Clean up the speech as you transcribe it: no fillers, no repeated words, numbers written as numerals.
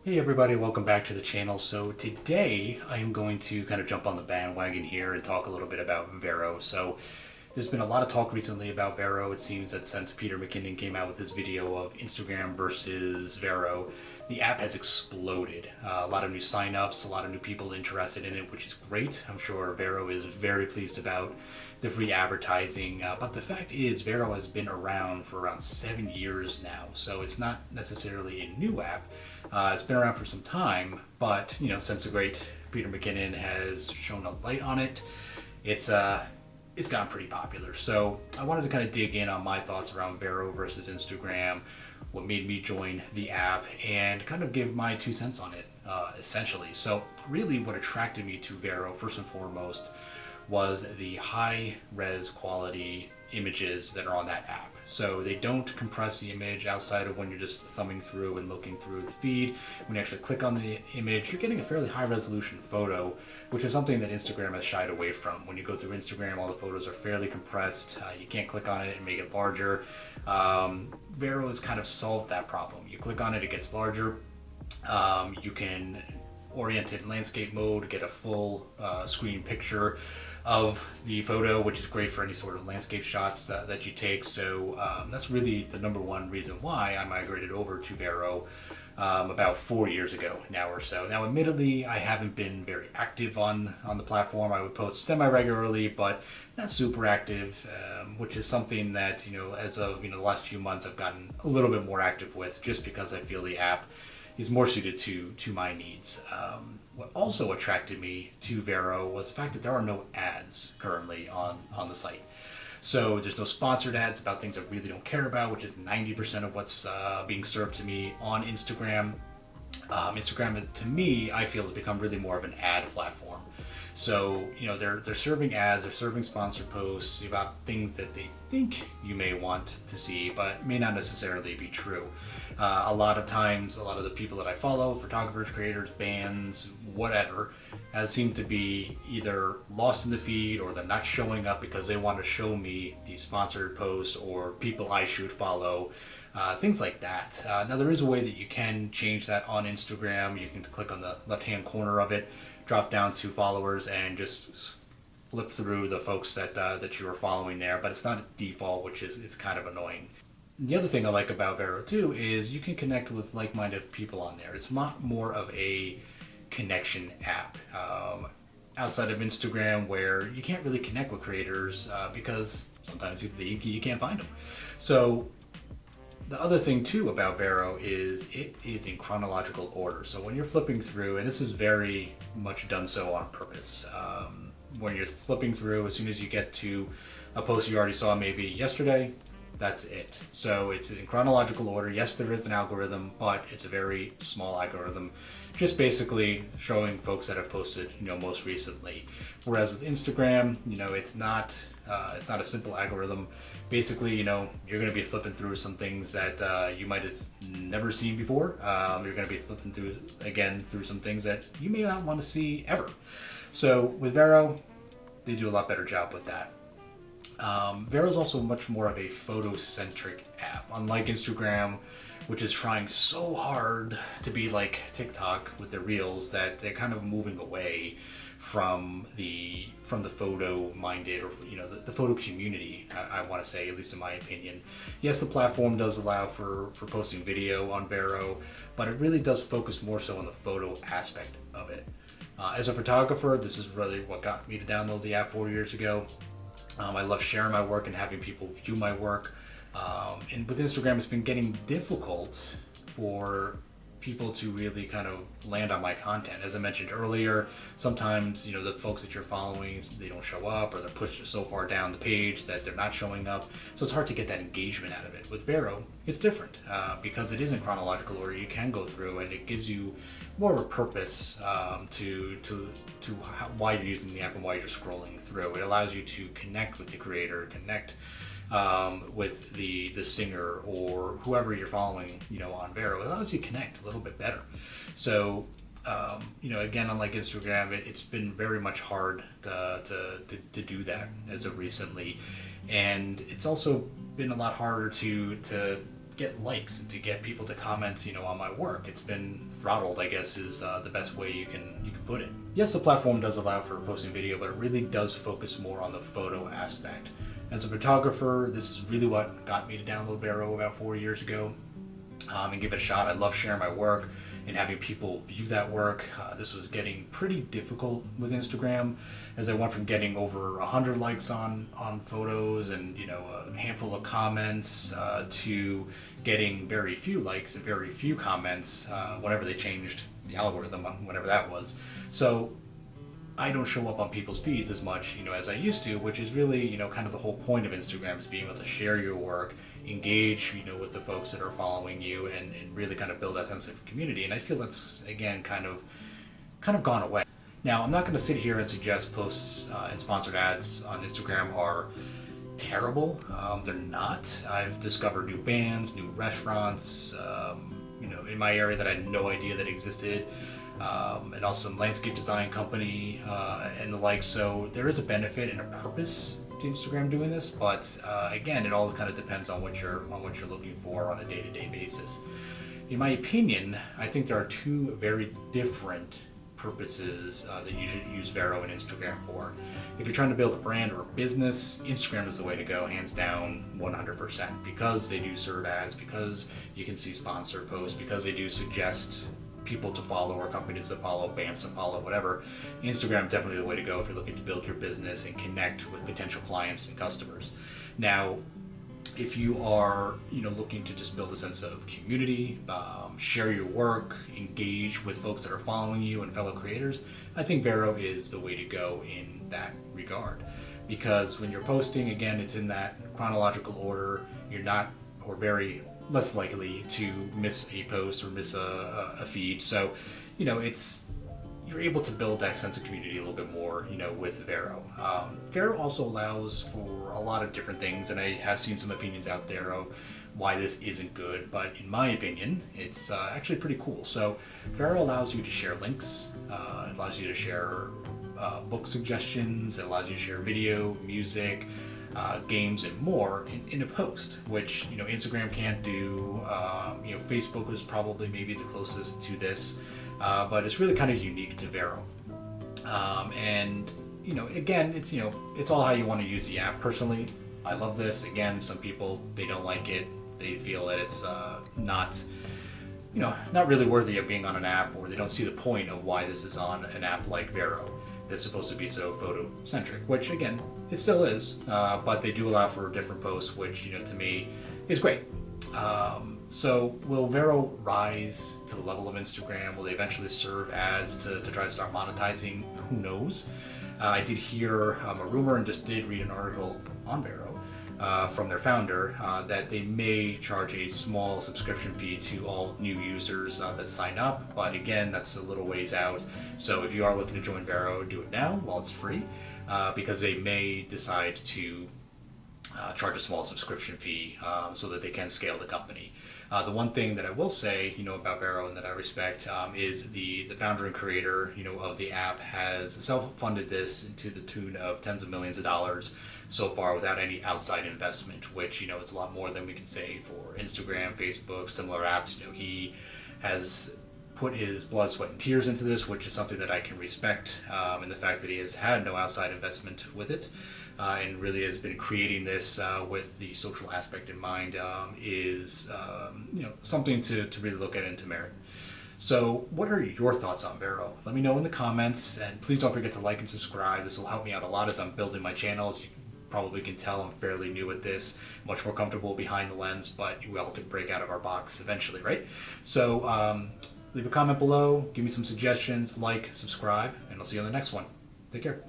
Hey everybody, welcome back to the channel. So today I am going to kind of jump on the bandwagon here and talk a little bit about Vero. So there's been a lot of talk recently about Vero. It seems that since Peter McKinnon came out with his video of Instagram versus Vero, the app has exploded. A lot of new signups, a lot of new people interested in it, which is great. I'm sure Vero is very pleased about the free advertising. But the fact is, Vero has been around for around 7 years now, so it's not necessarily a new app. It's been around for some time, but since the great Peter McKinnon has shown a light on it, it's gotten pretty popular. So I wanted to kind of dig in on my thoughts around Vero versus Instagram, what made me join the app, and kind of give my 2 cents on it, essentially. So really what attracted me to Vero, first and foremost, was the high res quality images that are on that app. So they don't compress the image outside of when you're just thumbing through and looking through the feed. When you actually click on the image, you're getting a fairly high resolution photo, which is something that Instagram has shied away from. When you go through Instagram, all the photos are fairly compressed. You can't click on it and make it larger. Vero has kind of solved that problem. You click on it, it gets larger. You can orient it in landscape mode, get a full screen picture of the photo, which is great for any sort of landscape shots that you take. So that's really the number one reason why I migrated over to Vero about 4 years ago now or so. Now, admittedly, I haven't been very active on the platform. I would post semi-regularly, but not super active, which is something that, as of the last few months, I've gotten a little bit more active with, just because I feel the app is more suited to my needs. What also attracted me to Vero was the fact that there are no ads currently on the site. So there's no sponsored ads about things I really don't care about, which is 90% of what's being served to me on Instagram. Instagram, to me, I feel has become really more of an ad platform. So, they're serving ads, they're serving sponsored posts about things that they think you may want to see, but may not necessarily be true. A lot of times, a lot of the people that I follow, photographers, creators, bands, whatever, seem to be either lost in the feed, or they're not showing up because they want to show me these sponsored posts or people I should follow. Things like that. Now, there is a way that you can change that on Instagram. You can click on the left-hand corner of it, drop down to followers, and just flip through the folks that you are following there. But it's not a default, which is kind of annoying. The other thing I like about Vero too is you can connect with like-minded people on there. It's not more of a connection app. Outside of Instagram, where you can't really connect with creators because sometimes you can't find them. So the other thing too about Vero is it is in chronological order. So when you're flipping through, and this is very much done so on purpose, when you're flipping through, as soon as you get to a post you already saw maybe yesterday, that's it. So it's in chronological order. Yes, there is an algorithm, but it's a very small algorithm, just basically showing folks that have posted, most recently. Whereas with Instagram, it's not a simple algorithm. Basically, you're going to be flipping through some things that you might have never seen before. You're going to be flipping through some things that you may not want to see ever. So with Vero, they do a lot better job with that. Vero is also much more of a photo-centric app, unlike Instagram, which is trying so hard to be like TikTok with their reels that they're kind of moving away from the photo minded, or the photo community, I want to say, at least in my opinion. Yes, the platform does allow for posting video on Vero, but it really does focus more so on the photo aspect of it. As a photographer, this is really what got me to download the app 4 years ago. I love sharing my work and having people view my work. And with Instagram, it's been getting difficult for people to really kind of land on my content. As I mentioned earlier, sometimes, the folks that you're following, they don't show up, or they're pushed so far down the page that they're not showing up. So it's hard to get that engagement out of it. With Vero, it's different because it is in chronological order. You can go through, and it gives you more of a purpose to why you're using the app and why you're scrolling through. It allows you to connect with the creator, connect with the singer or whoever you're following, on Vero. It allows you to connect a little bit better. So, again, unlike Instagram, it's been very much hard to do that as of recently, and it's also been a lot harder to get likes and to get people to comment, on my work. It's been throttled, I guess, is the best way you can put it. Yes, the platform does allow for posting video, but it really does focus more on the photo aspect. As a photographer, this is really what got me to download Vero about 4 years ago. And give it a shot. I love sharing my work and having people view that work. This was getting pretty difficult with Instagram, as I went from getting over 100 likes on photos and a handful of comments to getting very few likes and very few comments whenever they changed the algorithm, whenever that was. So I don't show up on people's feeds as much, as I used to, which is really, kind of the whole point of Instagram, is being able to share your work, engage, with the folks that are following you, and really kind of build that sense of community. And I feel that's, again, kind of gone away. Now, I'm not going to sit here and suggest posts and sponsored ads on Instagram are terrible. They're not. I've discovered new bands, new restaurants, in my area that I had no idea that existed. And also some landscape design company and the like. So there is a benefit and a purpose to Instagram doing this, but again, it all kind of depends on what you're looking for on a day-to-day basis. In my opinion, I think there are two very different purposes that you should use Vero and Instagram for. If you're trying to build a brand or a business, Instagram is the way to go, hands down, 100%, because they do serve ads, because you can see sponsored posts, because they do suggest people to follow or companies to follow, bands to follow, whatever. Instagram is definitely the way to go if you're looking to build your business and connect with potential clients and customers. Now, if you are looking to just build a sense of community, share your work, engage with folks that are following you and fellow creators, I think Vero is the way to go in that regard. Because when you're posting, again, it's in that chronological order. You're not, or very less likely to miss a post or miss a feed. So, you're able to build that sense of community a little bit more, with Vero. Vero also allows for a lot of different things, and I have seen some opinions out there of why this isn't good, but in my opinion, it's actually pretty cool. So Vero allows you to share links, it allows you to share book suggestions, it allows you to share video, music, games, and more in a post, which Instagram can't do. Facebook is probably maybe the closest to this, but it's really kind of unique to Vero. And again, it's all how you want to use the app. Personally, I love this. Again, some people, they don't like it. They feel that it's not really worthy of being on an app, or they don't see the point of why this is on an app like Vero that's supposed to be so photo-centric, which again, it still is, but they do allow for different posts, which, to me, is great. So will Vero rise to the level of Instagram? Will they eventually serve ads to try to start monetizing? Who knows? I did hear a rumor and just did read an article on Vero from their founder that they may charge a small subscription fee to all new users that sign up, but again, that's a little ways out. So if you are looking to join Vero, do it now while it's free, because they may decide to charge a small subscription fee so that they can scale the company. The one thing that I will say, about Vero and that I respect is the founder and creator, of the app has self-funded this to the tune of tens of millions of dollars so far without any outside investment, which, it's a lot more than we can say for Instagram, Facebook, similar apps. He has put his blood, sweat, and tears into this, which is something that I can respect, and the fact that he has had no outside investment with it, and really has been creating this with the social aspect in mind, is something to really look at and to merit. So what are your thoughts on Vero? Let me know in the comments, and please don't forget to like and subscribe. This will help me out a lot as I'm building my channel. As you probably can tell, I'm fairly new at this, much more comfortable behind the lens, but we all have to break out of our box eventually, right? So leave a comment below, give me some suggestions, like, subscribe, and I'll see you on the next one. Take care.